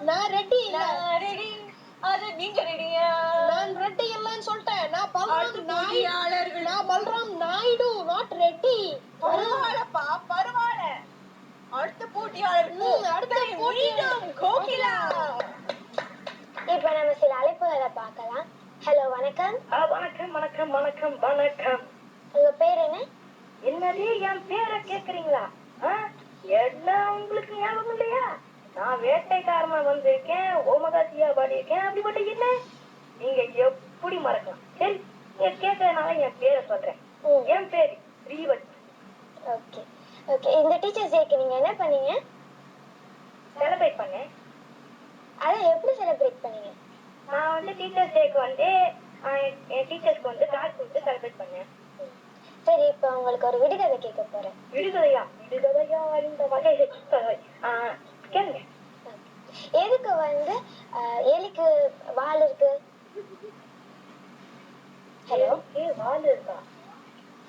நான் ரெடி இல்ல. நான் ரெடி. அது நீங்க ரெடியா? நான் ரெடி இல்லன்னு சொல்லிட்டேன். நான் பல்ராம் நாயுடு நாட் ரெடி. பரவாயில்லப்பா, பரவாயில்ல. அடுத்த போட்டியாளர் மீண்டும் கோகிலா. இப்ப நம்ம சில அழைப்புகளை பார்க்கலாம். ஹலோ, வணக்கம். வணக்கம் வணக்கம் வணக்கம் வணக்கம். உங்க பேர் என்ன? என்னது என் பேரை கேக்குறீங்களா? எல்லாம் உங்களுக்கு ஞாபகம் இல்லையா? நான் வேட்டைக்காரமா வந்திருக்கேன், ஓமகாசியா பாடியிருக்கேன். அப்படிப்பட்ட என்ன நீங்க எப்படி மறக்கலாம்? சரி, நீங்க கேட்டதுனால என் பேரை சொல்றேன். என் பேரு ஸ்ரீவத். Okay okay. இந்த டீச்சர்ஸ் டேக்கு நீங்க என்ன பண்ணீங்க? செலிப்ரேட் பண்ணேன். அதை எப்படி செலிப்ரேட் பண்ணீங்க? நான் வந்து டீச்சர்ஸ் டேக்கு வந்து என் டீச்சர்ஸ்க்கு வந்து கார்டு கொடுத்து செலிப்ரேட் பண்ணேன். சரி, இப்ப உங்களுக்கு ஒரு விடுகதை கேட்க போறேன். விடுகதையா? விடுகதையா இந்த வகை கேளுங்க. எதுக்கு வந்து எலிக்கு வால் இருக்கு? ஹலோ, வால் இருக்கா?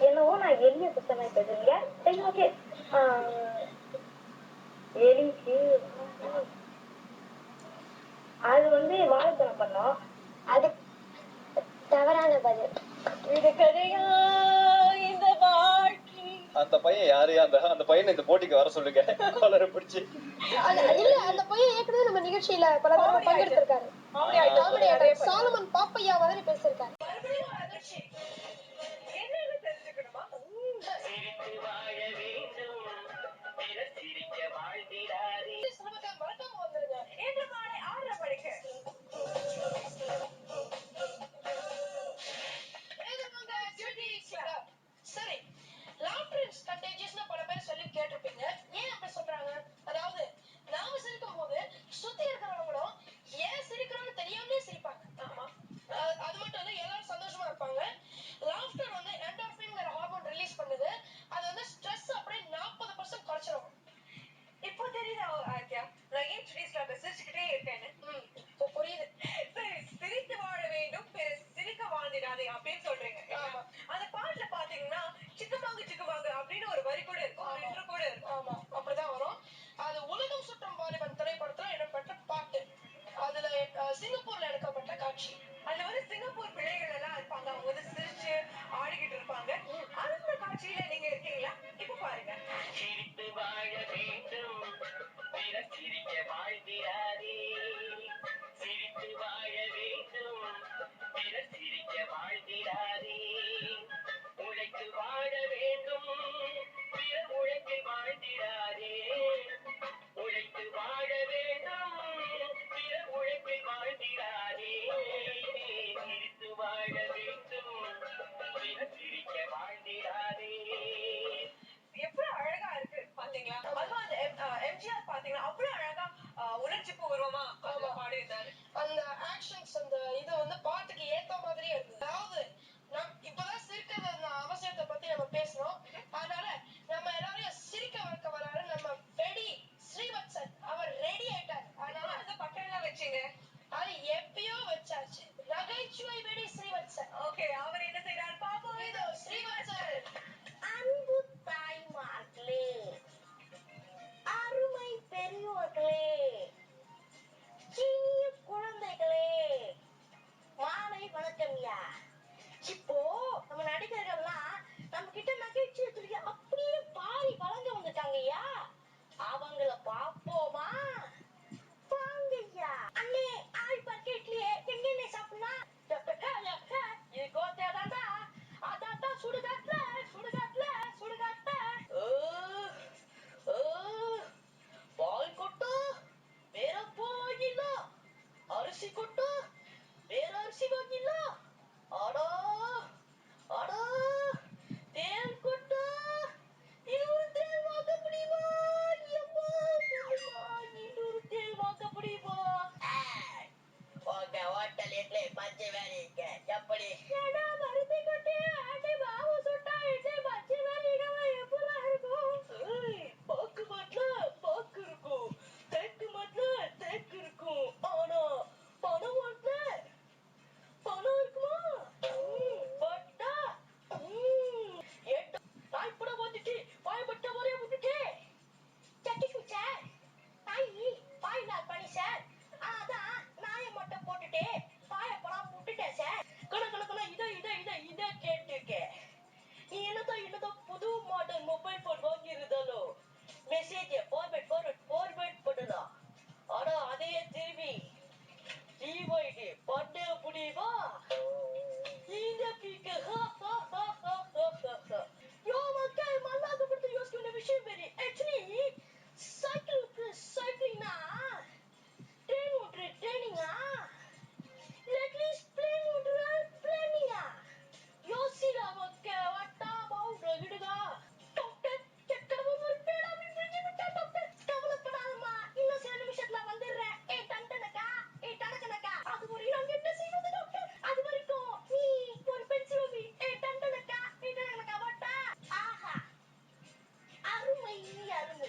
என்னவோ நான் எலிய புத்தகமா பேசுறீங்க. சரி, ஓகே. எலிக்கு அது வந்து வாழைத்தனம் பண்ணோம். அது தவறான பதில். விடுகதையா இந்த வாழ்க்கை. அந்த பையன் யாரு? அந்த பையனை இந்த போட்டிக்கு வர சொல்லுங்க. காலரை பிடிச்சு. இல்ல, அந்த பையன் ஏற்கனவே நம்ம நிகழ்ச்சியில பல தடவை பங்கெடுத்திருக்காரு. சாலமன் பாப்பையா மாதிரி பேசிருக்காரு. சரி, லாஃப்டர் இஸ் கன்டேஜியஸ்னு பல பேர் சொல்லி கேட்டிருப்பீங்க. ஏன் அப்படி சொல்றாங்க? அதாவது நாம சிரிக்கும் போது சுத்தி இருக்கிறவங்களும் ஏன் சிரிக்கிறோம்னு தெரியாமலே சிரிப்பாங்க. ஆமா, அது மட்டும் இல்ல, எல்லாரும் சந்தோஷமா இருப்பாங்க. லாஃப்டர் வந்து என்டார்பின்ங்கிற ஹார்மோன் ரிலீஸ் பண்ணுது. அது வந்து ஸ்ட்ரெஸ் அப்படியே 40% குறைச்சிரும். இப்போ தெரியுதா ஆத்யா, நான் ஏன் சிரிச்சுக்கிட்டே இருக்கேன்னு? இப்போ புரியுது. சரி, சிரித்து வாழ வேண்டும், சிரிக்க வாழ்ந்திடாதே அப்படின்னு சொல்றீங்க. அந்த பாட்டுல பாத்தீங்கன்னா சிக்கமாங்கு சிக்கமாங்கு அப்படின்னு ஒரு வரி கூட இருக்கும், கூட இருக்கும். ஆமா, அப்படிதான் வரும். அது உலகம் சுற்றும் வாலிபன் திரைப்படத்துல இடம்பெற்ற பாட்டு. அதுல சிங்கப்பூர்ல எடுக்கப்பட்ட காட்சி. அதுல வந்து சிங்கப்பூர் பிள்ளைகள் எல்லாம் இருப்பாங்க, அவங்க வந்து சிரிச்சு ஆடிக்கிட்டு இருப்பாங்க. அந்த காட்சியில நீங்க இருக்கீங்களா? இப்ப பாருங்க. சிரித்து வாழ வேண்டும், சிரிக்க வாழ்ந்திடாதே. சிரித்து வாழ வேண்டும், சிரிக்க வாழ்ந்திடாதே. உழைத்து வாழ வேண்டும், பிற உழைப்பில் வாழ்ந்திடாதே. உழைத்து வாழ வேண்டும், பிற உழைப்பில் வாழ்ந்திடாதே. சிரித்து வாழ வேண்டும், பிற சிரிக்க வாழ்ந்திடாதே. எவ்வளவு அழகா இருக்கு பாத்தீங்களா? அதுவும் அந்த எம்ஜிஆர் பாத்தீங்கன்னா அவ்வளவு அழகா உணர்ச்சி பூர்வமா பாடியிருந்தாரு. அந்த ஆக்ஷன்ஸ், அந்த இது வந்து பாட்டுக்கு ஏத்த மாதிரியே இருக்கு. அதாவது இப்பதான் சிரிக்கிறது அவசியத்தை பத்தி நம்ம பேசணும். அதனால நம்ம எல்லாரையும் சிரிக்க வைக்க வராரு நம்ம வெடி ஸ்ரீவத்சன். அவர் ரெடி ஆயிட்டார். அதனால அந்த பக்கம் வச்சுங்க. அது எப்பயோ வச்சாச்சு. நகைச்சுவை வெடி ஸ்ரீவத்சன். ஓகே, அவர் என்ன செய்யறாரு பாப்போம். இதோ ஸ்ரீவத்சன். அன்பு தாய்மார்களே, அருமை பெரியோர்களே, சிறிய குழந்தைகளே, மாலை வணக்கம்யா. இப்போ நம்ம நடிகர்கள்லாம் நம்ம கிட்ட நகைச்சுவை சொல்லி அப்படியே பாரி வளர்ந்து வந்துட்டாங்கய்யா. அவங்கள பாப்போமா? வாங்கய்யா. அண்ணே, ஆள் பக்கெட்லயே எங்கென்ன சாப்பிடலாம்? இது கோத்தையாதாண்டா. அதான் சுடுகாட்டுல சுடுகாட்டுல சுடுகாட்டுல பால் கொட்டு வேற போகிலோ, அரிசி கொட்டு வேற அரிசி வாங்கிலோ. அடா அடா, தேல் கொட்டு, இன்னொரு தேல் வாங்க முடியுமா? இனி அருமை